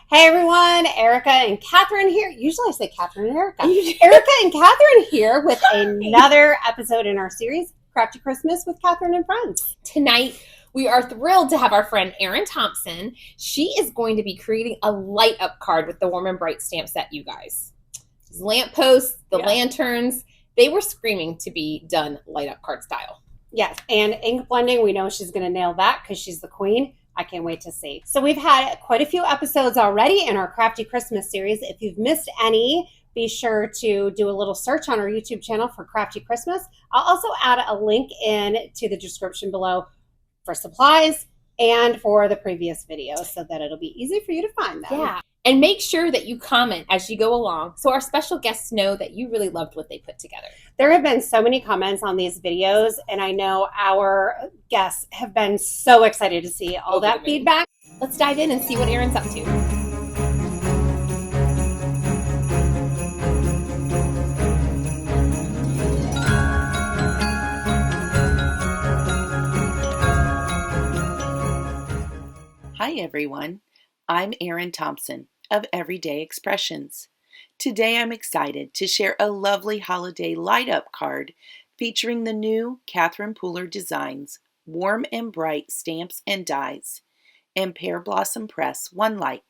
Hey everyone, Erica and Catherine here. Usually I say Catherine and Erica. Erica and Catherine here with another episode in our series, Crafty Christmas with Catherine and Friends. Tonight, we are thrilled to have our friend Erin Thompson. She is going to be creating a light up card with the Warm and Bright stamp set, you guys. These lampposts, the lanterns, they were screaming to be done light up card style. Yes, and ink blending, we know she's going to nail that because she's the queen. I can't wait to see. So we've had quite a few episodes already in our Crafty Christmas series. If you've missed any, be sure to do a little search on our YouTube channel for Crafty Christmas. I'll also add a link in to the description below for supplies and for the previous videos so that it'll be easy for you to find them. Yeah. And make sure that you comment as you go along so our special guests know that you really loved what they put together. There have been so many comments on these videos, and I know our guests have been so excited to see all that feedback. Let's dive in and see what Erin's up to. Hi everyone, I'm Erin Thompson of Everyday Expressions. Today I'm excited to share a lovely holiday light up card featuring the new Catherine Pooler Designs Warm and Bright Stamps and Dies and Pear Blossom Press One Light.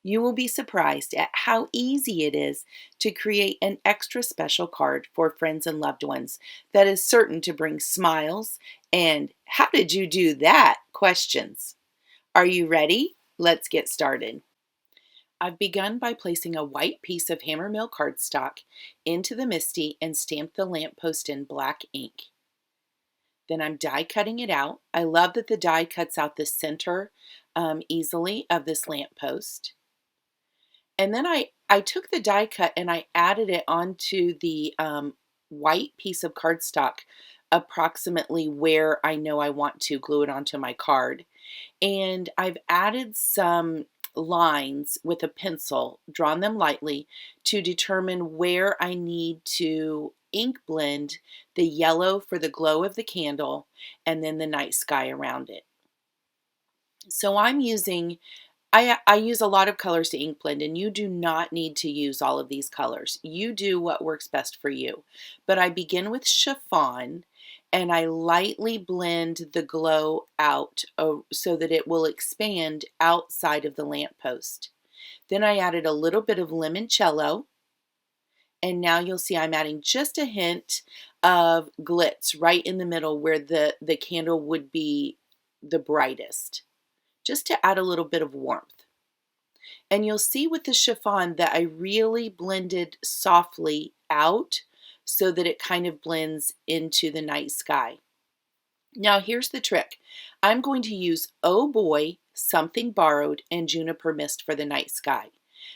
You will be surprised at how easy it is to create an extra special card for friends and loved ones that is certain to bring smiles and "how did you do that?" questions. Are you ready? Let's get started. I've begun by placing a white piece of hammermill cardstock into the MISTI and stamped the lamppost in black ink. Then I'm die cutting it out. I love that the die cuts out the center easily of this lamppost. And then I took the die cut and I added it onto the white piece of cardstock approximately where I know I want to glue it onto my card. And I've added some lines with a pencil, drawn them lightly to determine where I need to ink blend the yellow for the glow of the candle and then the night sky around it. So I'm using, I use a lot of colors to ink blend, and you do not need to use all of these colors. You do what works best for you. But I begin with chiffon and I lightly blend the glow out so that it will expand outside of the lamppost. Then I added a little bit of limoncello, and now you'll see I'm adding just a hint of glitz right in the middle where the candle would be the brightest, just to add a little bit of warmth. And you'll see with the chiffon that I really blended softly out so that it kind of blends into the night sky. Now here's the trick. I'm going to use Oh Boy, Something Borrowed, and Juniper Mist for the night sky.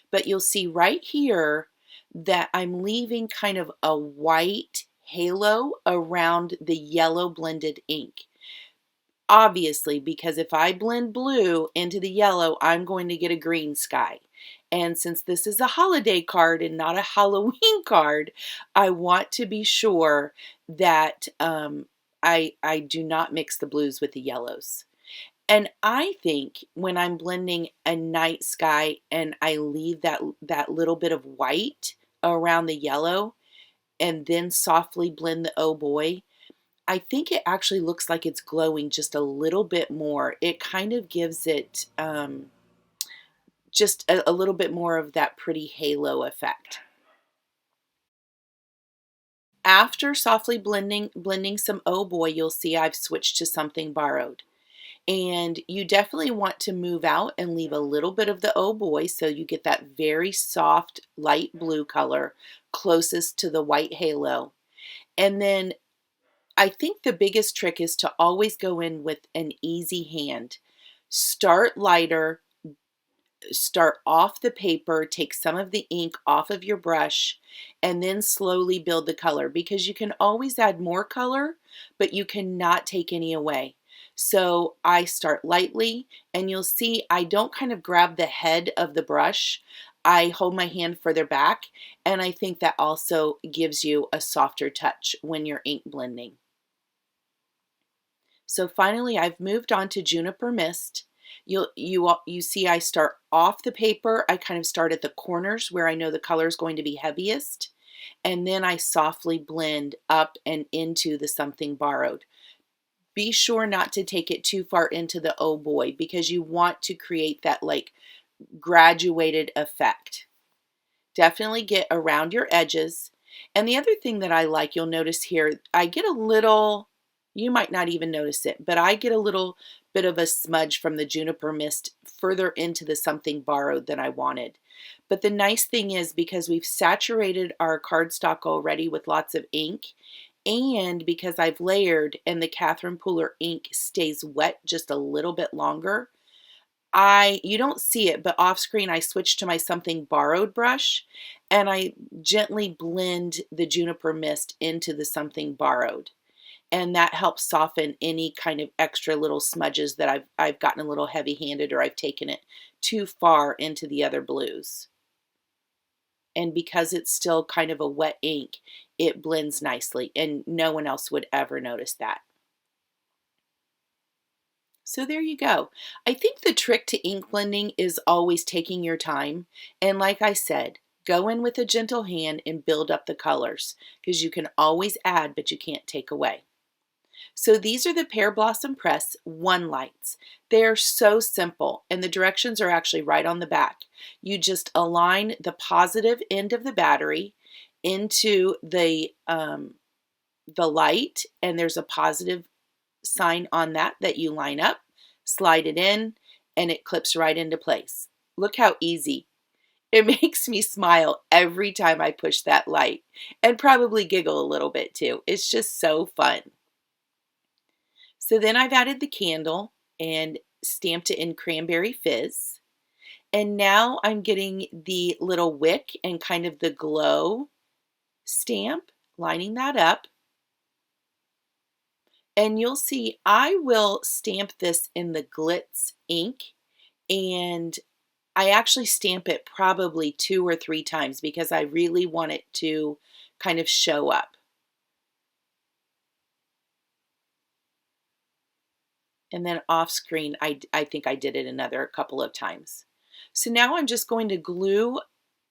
But you'll see right here that I'm leaving kind of a white halo around the yellow blended ink. Obviously, because if I blend blue into the yellow, I'm going to get a green sky. And since this is a holiday card and not a Halloween card, I want to be sure that I do not mix the blues with the yellows. And I think when I'm blending a night sky and I leave that little bit of white around the yellow and then softly blend the Oh Boy, I think it actually looks like it's glowing just a little bit more. It kind of gives it just a little bit more of that pretty halo effect. After softly blending some Oh Boy, you'll see I've switched to Something Borrowed. And you definitely want to move out and leave a little bit of the Oh Boy so you get that very soft light blue color closest to the white halo. And then I think the biggest trick is to always go in with an easy hand. Start lighter, start off the paper, take some of the ink off of your brush, and then slowly build the color, because you can always add more color, but you cannot take any away. So I start lightly, and you'll see I don't kind of grab the head of the brush. I hold my hand further back, and I think that also gives you a softer touch when you're ink blending. So finally, I've moved on to Juniper Mist, You see I start off the paper. I kind of start at the corners where I know the color is going to be heaviest, and then I softly blend up and into the something borrowed. Be sure not to take it too far into the oh boy, because you want to create that like graduated effect. Definitely get around your edges. And the other thing that I like, you'll notice here, I get a little, you might not even notice it, but I get a little bit of a smudge from the Juniper Mist further into the something borrowed than I wanted. But the nice thing is, because we've saturated our cardstock already with lots of ink, and because I've layered and the Catherine Pooler ink stays wet just a little bit longer, you don't see it, but off screen I switched to my something borrowed brush and I gently blend the Juniper Mist into the something borrowed. And that helps soften any kind of extra little smudges that I've gotten a little heavy-handed, or I've taken it too far into the other blues. And because it's still kind of a wet ink, it blends nicely, and no one else would ever notice that. So there you go. I think the trick to ink blending is always taking your time. And like I said, go in with a gentle hand and build up the colors, because you can always add, but you can't take away. So these are the Pear Blossom Press 1 lights. They're so simple, and the directions are actually right on the back. You just align the positive end of the battery into the light, and there's a positive sign on that you line up, slide it in, and it clips right into place. Look how easy. It makes me smile every time I push that light, and probably giggle a little bit too. It's just so fun. So then I've added the candle and stamped it in Cranberry Fizz. And now I'm getting the little wick and kind of the glow stamp, lining that up. And you'll see I will stamp this in the Glitz ink, and I actually stamp it probably 2 or 3 times because I really want it to kind of show up. And then off screen, I think I did it another couple of times. So now I'm just going to glue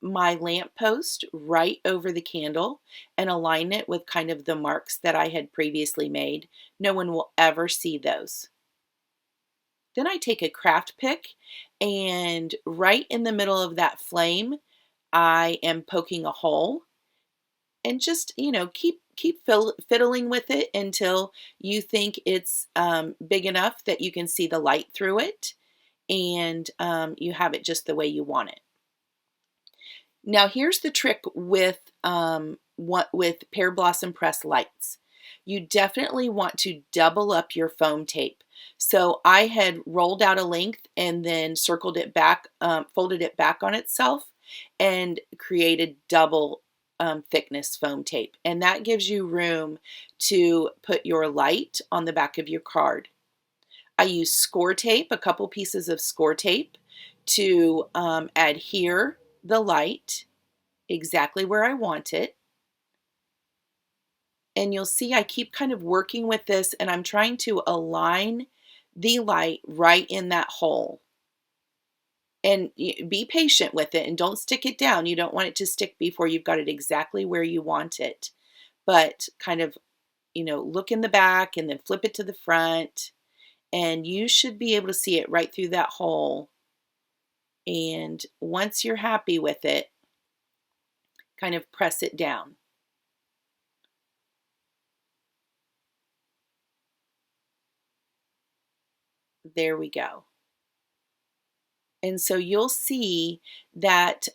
my lamppost right over the candle and align it with kind of the marks that I had previously made. No one will ever see those. Then I take a craft pick, and right in the middle of that flame, I am poking a hole, and just, keep fiddling with it until you think it's big enough that you can see the light through it, and you have it just the way you want it. Now here's the trick with Pear Blossom Press lights. You definitely want to double up your foam tape. So I had rolled out a length and then circled it back, folded it back on itself, and created double thickness foam tape. And that gives you room to put your light on the back of your card. I use score tape, a couple pieces of score tape, to adhere the light exactly where I want it. And you'll see I keep kind of working with this, and I'm trying to align the light right in that hole. And be patient with it and don't stick it down. You don't want it to stick before you've got it exactly where you want it. But kind of, look in the back and then flip it to the front, and you should be able to see it right through that hole. And once you're happy with it, kind of press it down. There we go. And so you'll see that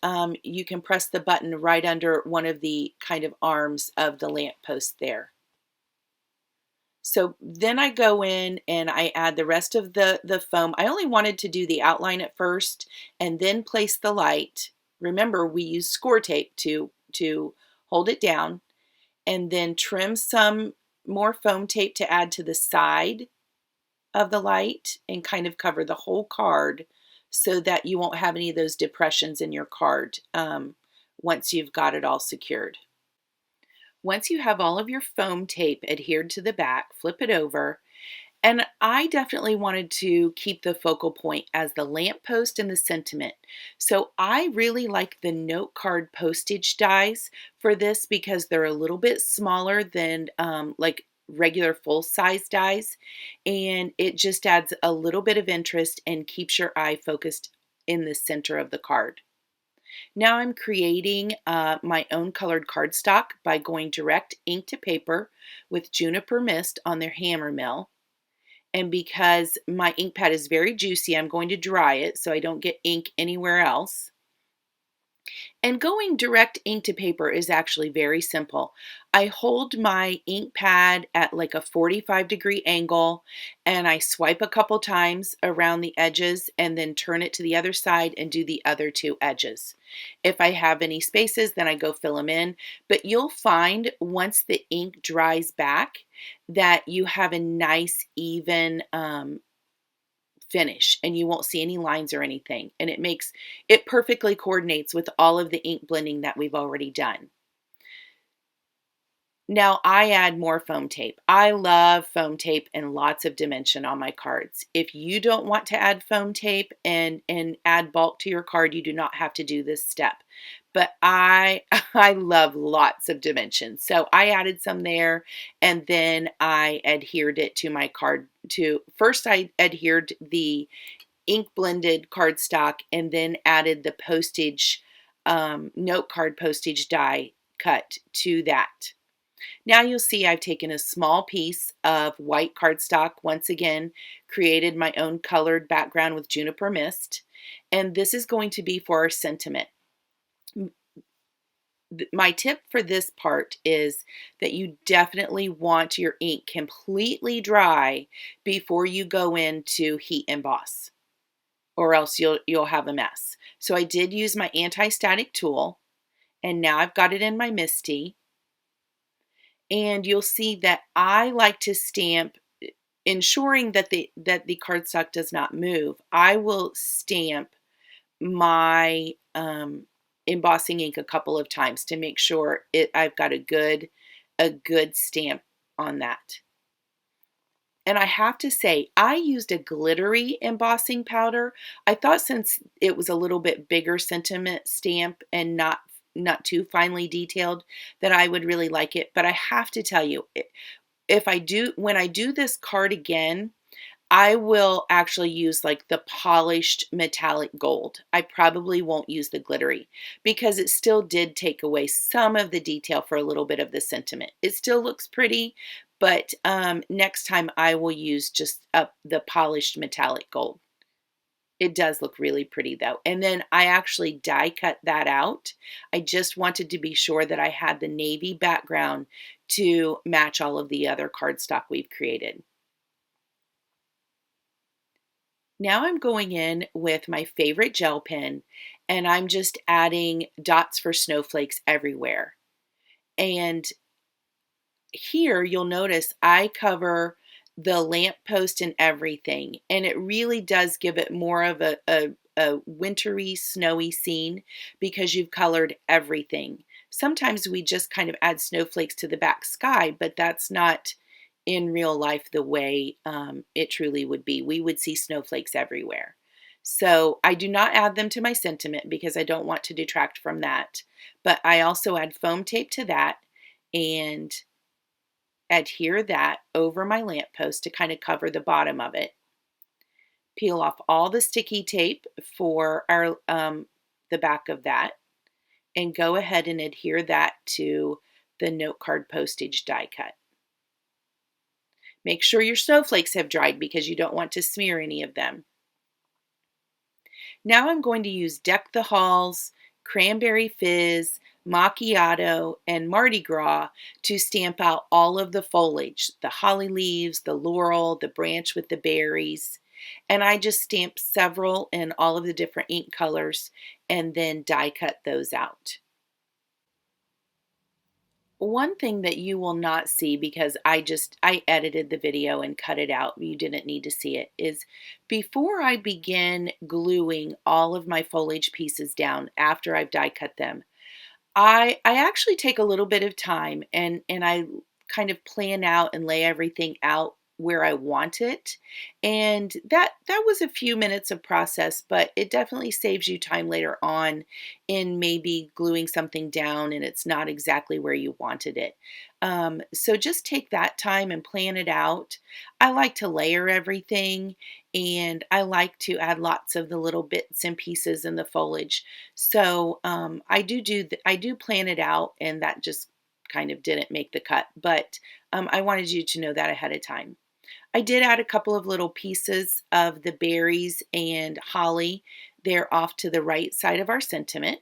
you can press the button right under one of the kind of arms of the lamppost there. So then I go in and I add the rest of the foam. I only wanted to do the outline at first and then place the light. Remember, we use score tape to hold it down, and then trim some more foam tape to add to the side of the light and kind of cover the whole card so that you won't have any of those depressions in your card once you've got it all secured. Once you have all of your foam tape adhered to the back, flip it over, And I definitely wanted to keep the focal point as the lamppost and the sentiment. So I really like the note card postage dies for this because they're a little bit smaller than like regular full size dies. And it just adds a little bit of interest and keeps your eye focused in the center of the card. Now I'm creating my own colored cardstock by going direct ink to paper with Juniper Mist on their hammer mill. And because my ink pad is very juicy, I'm going to dry it so I don't get ink anywhere else. And going direct ink to paper is actually very simple. I hold my ink pad at like a 45-degree angle and I swipe a couple times around the edges and then turn it to the other side and do the other two edges. If I have any spaces, then I go fill them in. But you'll find once the ink dries back that you have a nice even finish and you won't see any lines or anything, and it perfectly coordinates with all of the ink blending that we've already done. Now I add more foam tape. I love foam tape and lots of dimension on my cards. If you don't want to add foam tape and add bulk to your card, you do not have to do this step. But I love lots of dimension. So I added some there and then I adhered it to my card. First I adhered the ink blended cardstock and then added the postage note card postage die cut to that. Now you'll see I've taken a small piece of white cardstock, once again, created my own colored background with Juniper Mist, and this is going to be for our sentiment. My tip for this part is that you definitely want your ink completely dry before you go in to heat emboss, or else you'll have a mess. So I did use my anti-static tool, and now I've got it in my MISTI. And you'll see that I like to stamp, ensuring that the cardstock does not move. I will stamp my embossing ink a couple of times to make sure I've got a good stamp on that. And I have to say, I used a glittery embossing powder. I thought since it was a little bit bigger sentiment stamp and not too finely detailed, that I would really like it. But I have to tell you, when I do this card again, I will actually use like the polished metallic gold. I probably won't use the glittery because it still did take away some of the detail for a little bit of the sentiment. It still looks pretty, but next time I will use just the polished metallic gold. It does look really pretty though. And then I actually die cut that out. I just wanted to be sure that I had the navy background to match all of the other cardstock we've created. Now I'm going in with my favorite gel pen and I'm just adding dots for snowflakes everywhere. And here you'll notice I cover the lamppost and everything, and it really does give it more of a wintry, snowy scene because you've colored everything. Sometimes we just kind of add snowflakes to the back sky, but that's not in real life the way it truly would be. We would see snowflakes everywhere. So I do not add them to my sentiment because I don't want to detract from that. But I also add foam tape to that and adhere that over my lamppost to kind of cover the bottom of it. Peel off all the sticky tape for our the back of that and go ahead and adhere that to the note card postage die cut. Make sure your snowflakes have dried because you don't want to smear any of them. Now I'm going to use Deck the Halls, Cranberry Fizz, Macchiato, and Mardi Gras to stamp out all of the foliage, the holly leaves, the laurel, the branch with the berries. And I just stamped several in all of the different ink colors and then die cut those out. One thing that you will not see because I edited the video and cut it out, you didn't need to see it, is before I begin gluing all of my foliage pieces down after I've die cut them, I actually take a little bit of time and I kind of plan out and lay everything out where I want it. And that was a few minutes of process, but it definitely saves you time later on in maybe gluing something down and it's not exactly where you wanted it. So just take that time and plan it out. I like to layer everything, and I like to add lots of the little bits and pieces in the foliage. So I do plan it out, and that just kind of didn't make the cut, but I wanted you to know that ahead of time. I did add a couple of little pieces of the berries and holly. They're off to the right side of our sentiment.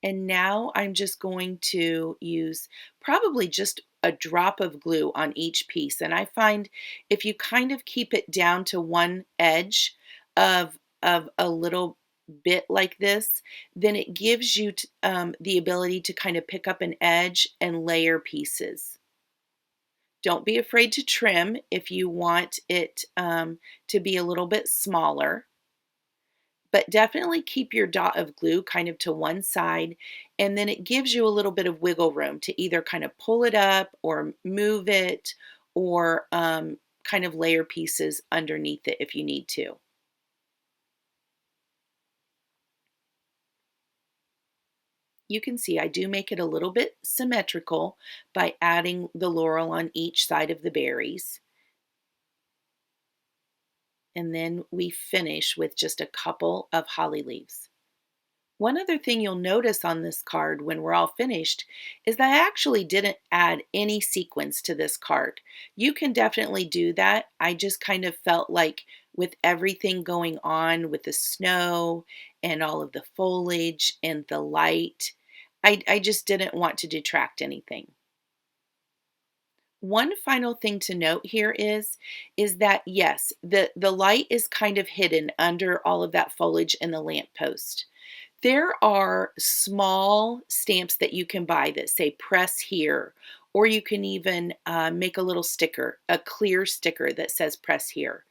And now I'm just going to use probably just a drop of glue on each piece. And I find if you kind of keep it down to one edge of a little bit like this, then it gives you the ability to kind of pick up an edge and layer pieces. Don't be afraid to trim if you want it to be a little bit smaller. But definitely keep your dot of glue kind of to one side, and then it gives you a little bit of wiggle room to either kind of pull it up or move it, or kind of layer pieces underneath it if you need to. You can see I do make it a little bit symmetrical by adding the laurel on each side of the berries. And then we finish with just a couple of holly leaves. One other thing you'll notice on this card when we're all finished is that I actually didn't add any sequins to this card. You can definitely do that. I just kind of felt like with everything going on with the snow and all of the foliage and the light, I just didn't want to detract anything. One final thing to note here is that yes, the light is kind of hidden under all of that foliage in the lamppost. There are small stamps that you can buy that say press here, or you can even make a little sticker, a clear sticker that says press here.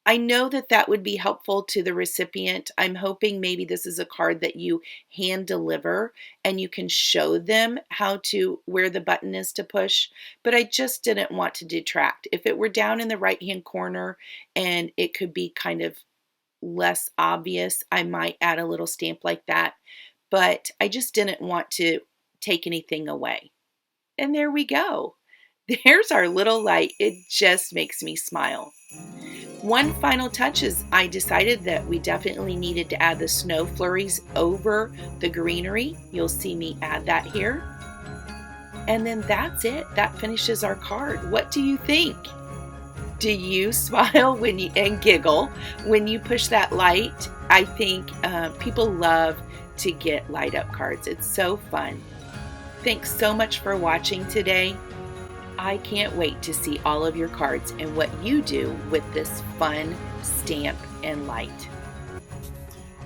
I know that would be helpful to the recipient. I'm hoping maybe this is a card that you hand deliver and you can show them where the button is to push, but I just didn't want to detract. If it were down in the right-hand corner and it could be kind of less obvious, I might add a little stamp like that, but I just didn't want to take anything away. And there we go. There's our little light. It just makes me smile. One final touch is I decided that we definitely needed to add the snow flurries over the greenery. You'll see me add that here. And then that's it. That finishes our card. What do you think? Do you smile and giggle when you push that light? I think people love to get light up cards. It's so fun. Thanks so much for watching today. I can't wait to see all of your cards and what you do with this fun stamp and light.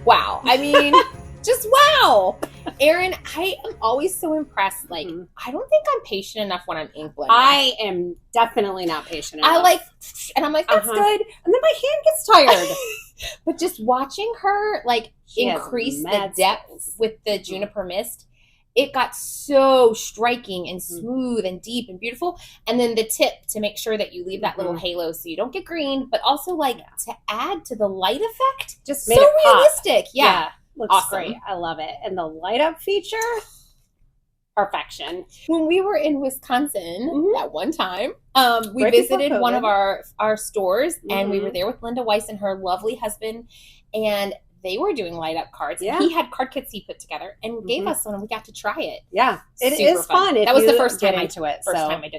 Wow. I mean, just wow. Erin, I am always so impressed. Like, I don't think I'm patient enough when I'm ink blending. I am definitely not patient enough. And I'm like, that's good. And then my hand gets tired. But just watching her, like, increase the depth with the Juniper Mist, it got so striking and smooth and deep and beautiful. And then the tip to make sure that you leave that little halo so you don't get green, but also to add to the light effect. Just made so it realistic. Pop. Yeah. Looks awesome. Great. I love it. And the light up feature, perfection. When we were in Wisconsin that one time, we visited one of our stores and we were there with Linda Weiss and her lovely husband, and they were doing light up cards. Yeah. He had card kits he put together and gave us one, and we got to try it. Yeah, it is fun. That was the first time I did a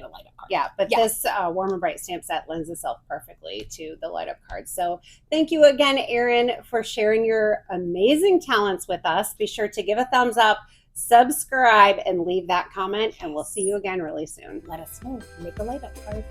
light up card. Yeah, but this warm and bright stamp set lends itself perfectly to the light up cards. So thank you again, Erin, for sharing your amazing talents with us. Be sure to give a thumbs up, subscribe, and leave that comment, and we'll see you again really soon. Let us know. Make a light up card.